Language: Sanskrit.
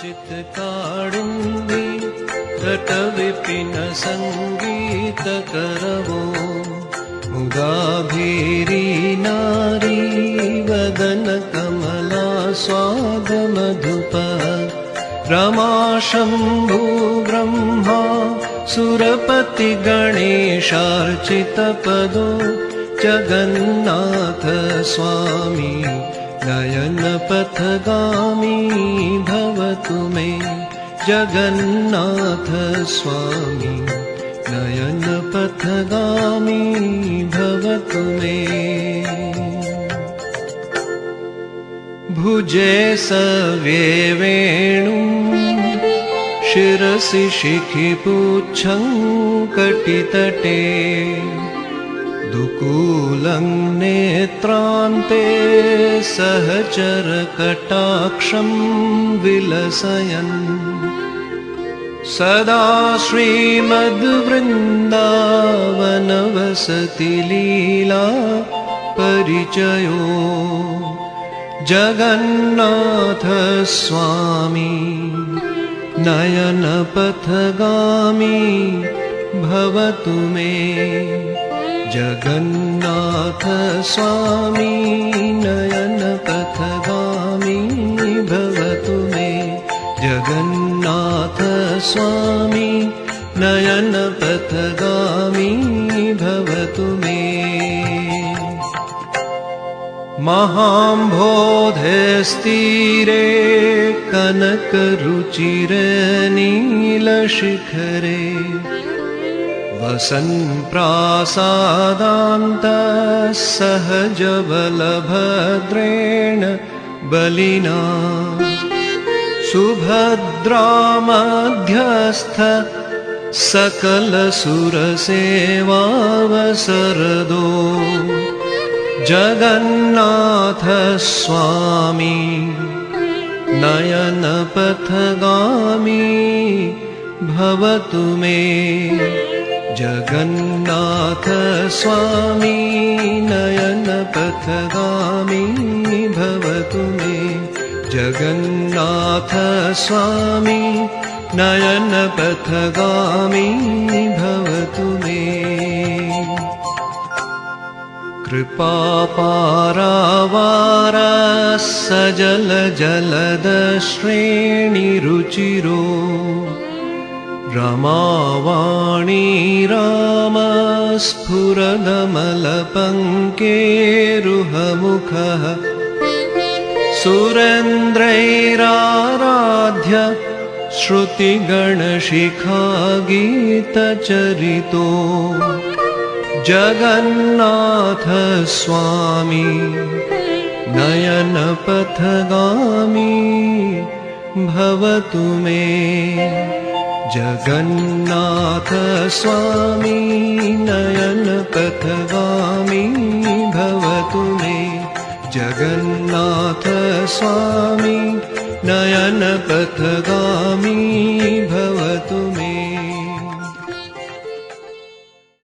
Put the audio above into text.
चित्काडिन्दी तटविपिन सङ्गीतकरवो मुदाभीरी नारी वदन कमला स्वादमधुप रमा शम्भु ब्रह्मा सुरपति गणेशार्चितपदो जगन्नाथ स्वामी नयनपथगामी भवतु मे जगन्नाथ स्वामी नयनपथगामी भवतु मे भुजे सव्ये वेणुं शिरसि शिखिपुच्छं कटितटे दुकूलं नेत्रान्ते सहचरकटाक्षं विलसयन् सदा श्रीमद्वृन्दावनवसति लीला परिचयो जगन्नाथ स्वामी नयनपथगामी भवतु मे जगन्नाथ स्वामी नयनपथगामी भवतु मे जगन्नाथ स्वामी नयनपथगामी भवतु मे महाम्भोधस्तीरे कनकरुचिरे नीलशिखरे वसन् प्रासादान्तः सहजबलभद्रेण बलिना सुभद्रामध्यस्थ सकलसुरसेवावसरदो जगन्नाथ स्वामी नयनपथगामी भवतु मे जगन्नाथ स्वामी नयनपथगामी भवतु मे जगन्नाथ स्वामी नयनपथगामी भवतु मे कृपापारावार सजल जलद श्रेणिरुचिरो रमावाणी राम स्फुरदमलपङ्केरुहमुखः सुरेन्द्रैराराध्य श्रुतिगणशिखागीतचरितो जगन्नाथ स्वामी नयनपथगामी भवतु मे जगन्नाथ स्वामी नयनपथगामी भवतु मे जगन्नाथ स्वामी नयनपथगामी भवतु मे।